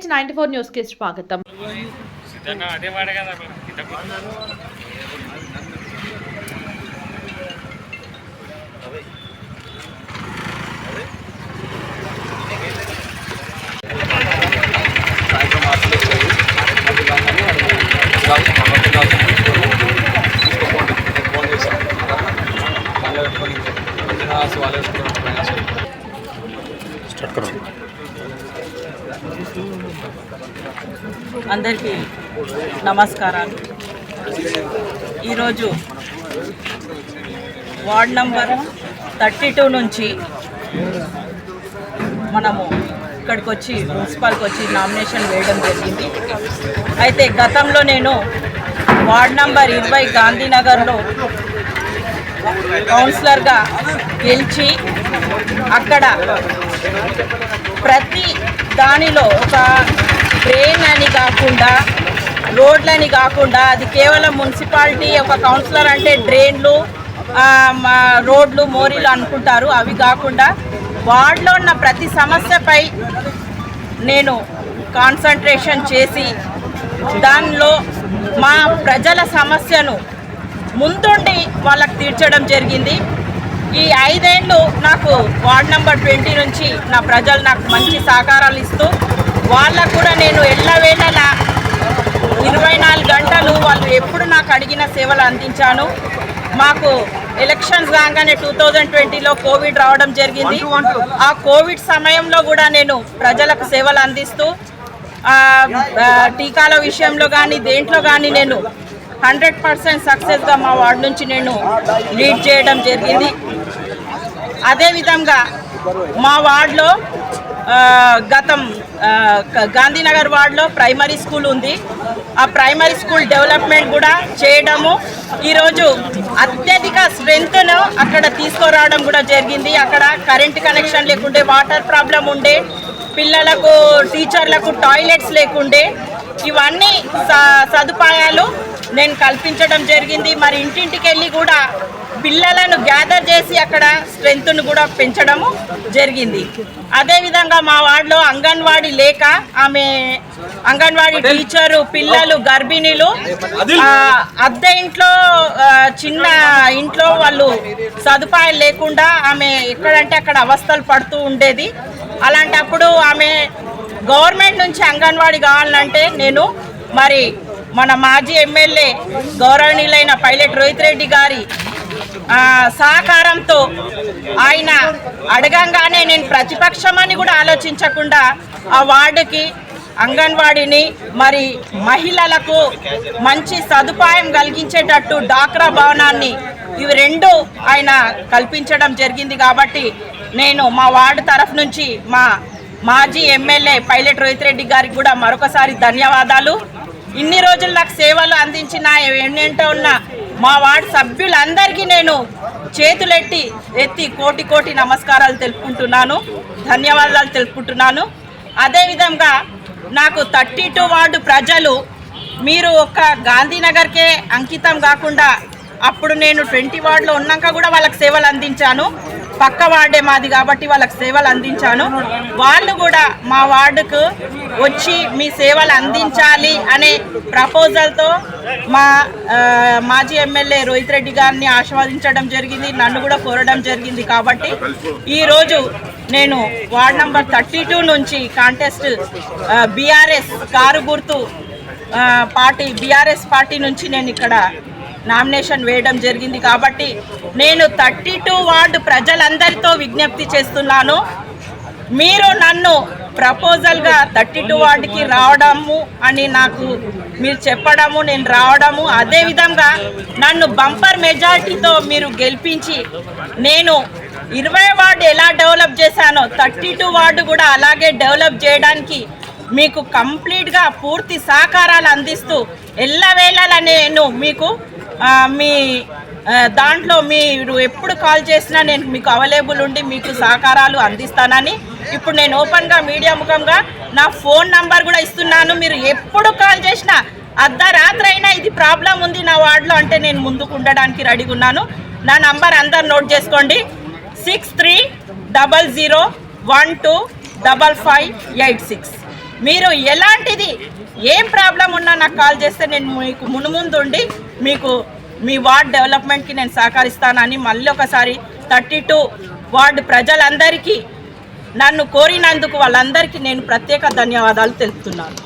CH94 news కి స్వాగతం. అందరికీ నమస్కారాలు. ఈరోజు వార్డ్ నంబర్ 32 నుంచి మనము ఇక్కడికి వచ్చి మున్సిపల్కి వచ్చి నామినేషన్ వేయడం జరిగింది. అయితే గతంలో నేను వార్డ్ నంబర్ 20 గాంధీనగర్లో కౌన్సిలర్గా గెలిచి అక్కడ ప్రతి దానిలో ఒక డ్రైన్ అని కాకుండా రోడ్లని కాకుండా అది కేవలం మున్సిపాలిటీ ఒక కౌన్సిలర్ అంటే డ్రైన్లు రోడ్లు మోరీలు అనుకుంటారు. అవి కాకుండా వార్డులో ఉన్న ప్రతి సమస్యపై నేను కాన్సంట్రేషన్ చేసి దానిలో మా ప్రజల సమస్యను ముందుండి వాళ్ళకి తీర్చడం జరిగింది. ఈ 5 ఏళ్ళు నాకు వార్డ్ నెంబర్ 20 నుంచి నా ప్రజలు నాకు మంచి సహకారాలు ఇస్తూ వాళ్ళకు కూడా నేను ఎల్లవేళలా 24 గంటలు వాళ్ళు ఎప్పుడు నాకు అడిగిన సేవలు అందించాను. మాకు ఎలక్షన్స్ కాగానే 2020లో కోవిడ్ రావడం జరిగింది. ఆ కోవిడ్ సమయంలో కూడా నేను ప్రజలకు సేవలు అందిస్తూ టీకాల విషయంలో కానీ దేంట్లో కానీ నేను 100% సక్సెస్గా మా వార్డు నుంచి నేను లీడ్ చేయడం జరిగింది. అదేవిధంగా మా వార్డులో గాంధీనగర్ వార్డులో ప్రైమరీ స్కూల్ ఉంది. ఆ ప్రైమరీ స్కూల్ డెవలప్మెంట్ కూడా చేయడము ఈరోజు అత్యధిక స్ట్రెంగ్త్ను అక్కడ తీసుకురావడం కూడా జరిగింది. అక్కడ కరెంట్ కనెక్షన్ లేకుండే, వాటర్ ప్రాబ్లం ఉండే, పిల్లలకు టీచర్లకు టాయిలెట్స్ లేకుండే, ఇవన్నీ సదుపాయాలు నేను కల్పించడం జరిగింది. మరి ఇంటింటికి వెళ్ళి కూడా పిల్లలను గ్యాదర్ చేసి అక్కడ స్ట్రెంగ్త్ను కూడా పెంచడము జరిగింది. అదేవిధంగా మా వార్డులో అంగన్వాడీ లేక ఆమె అంగన్వాడీ టీచరు పిల్లలు గర్భిణీలు అద్దె ఇంట్లో చిన్న ఇంట్లో వాళ్ళు సదుపాయాలు లేకుండా ఆమె ఎక్కడంటే అక్కడ అవస్థలు పడుతూ ఉండేది. అలాంటప్పుడు ఆమె గవర్నమెంట్ నుంచి అంగన్వాడీ కావాలంటే నేను మరి మన మాజీ ఎమ్మెల్యే గౌరవనీయులైన పైలట్ రోహిత్ రెడ్డి గారి సహకారంతో ఆయన అడగంగానే నేను ప్రతిపక్షమని కూడా ఆలోచించకుండా ఆ వార్డుకి అంగన్వాడీని మరి మహిళలకు మంచి సదుపాయం కలిగించేటట్టు డాక్రా భవనాన్ని ఇవి 2 ఆయన కల్పించడం జరిగింది. కాబట్టి నేను మా వార్డు తరఫు నుంచి మా మాజీ ఎమ్మెల్యే పైలట్ రోహిత్ రెడ్డి గారికి కూడా మరొకసారి ధన్యవాదాలు. ఇన్ని రోజులు నాకు సేవలు అందించిన ఎన్నింటో ఉన్న మా వార్డు సభ్యులందరికీ నేను ఎత్తి కోటి నమస్కారాలు తెలుపుకుంటున్నాను, ధన్యవాదాలు తెలుపుకుంటున్నాను. అదేవిధంగా నాకు 32 వార్డు ప్రజలు మీరు ఒక్క గాంధీనగర్కే అంకితం కాకుండా అప్పుడు నేను 20 వార్డులో ఉన్నాక కూడా వాళ్ళకి సేవలు అందించాను. పక్క వార్డే మాది కాబట్టి వాళ్ళకి సేవలు అందించాను. వాళ్ళు కూడా మా వార్డుకు వచ్చి మీ సేవలు అందించాలి అనే ప్రపోజల్తో మా మాజీ ఎమ్మెల్యే రోహిత్ రెడ్డి గారిని ఆశీర్వదించడం జరిగింది, నన్ను కూడా కోరడం జరిగింది. కాబట్టి ఈరోజు నేను వార్డ్ నెంబర్ 32 నుంచి కాంటెస్ట్ బీఆర్ఎస్ కారు గుర్తు పార్టీ బీఆర్ఎస్ పార్టీ నుంచి నేను ఇక్కడ నామినేషన్ వేయడం జరిగింది. కాబట్టి నేను 32 వార్డు ప్రజలందరితో విజ్ఞప్తి చేస్తున్నాను, మీరు నన్ను ప్రపోజల్గా 32 వార్డుకి రావడము అని నాకు మీరు చెప్పడము, నేను రావడము, అదేవిధంగా నన్ను బంపర్ మెజారిటీతో మీరు గెలిపించి నేను 20 వార్డు ఎలా డెవలప్ చేశానో 32 వార్డు కూడా అలాగే డెవలప్ చేయడానికి మీకు కంప్లీట్గా పూర్తి సహకారాలు అందిస్తూ ఎల్లవేళలా నేను మీకు మీ దాంట్లో మీరు ఎప్పుడు కాల్ చేసినా నేను మీకు అవైలబుల్ ఉండి మీకు సహకారాలు అందిస్తానని ఇప్పుడు నేను ఓపెన్గా మీడియా ముఖంగా నా ఫోన్ నంబర్ కూడా ఇస్తున్నాను. మీరు ఎప్పుడు కాల్ చేసినా అర్ధరాత్రి అయినా ఇది ప్రాబ్లం ఉంది నా వార్డులో అంటే నేను ముందుకు ఉండడానికి రెడీగా ఉన్నాను. నా నంబర్ అందరు నోట్ చేసుకోండి, 6300125586. మీరు ఎలాంటిది ఏం ప్రాబ్లం ఉన్నా నాకు కాల్ చేస్తే నేను మీకు మునుముందుండి మీకు మీ వార్డ్ డెవలప్మెంట్కి నేను సహకరిస్తానని మళ్ళీ ఒకసారి 32 వార్డు ప్రజలందరికీ నన్ను కోరినందుకు వాళ్ళందరికీ నేను ప్రత్యేక ధన్యవాదాలు తెలుపుతున్నాను.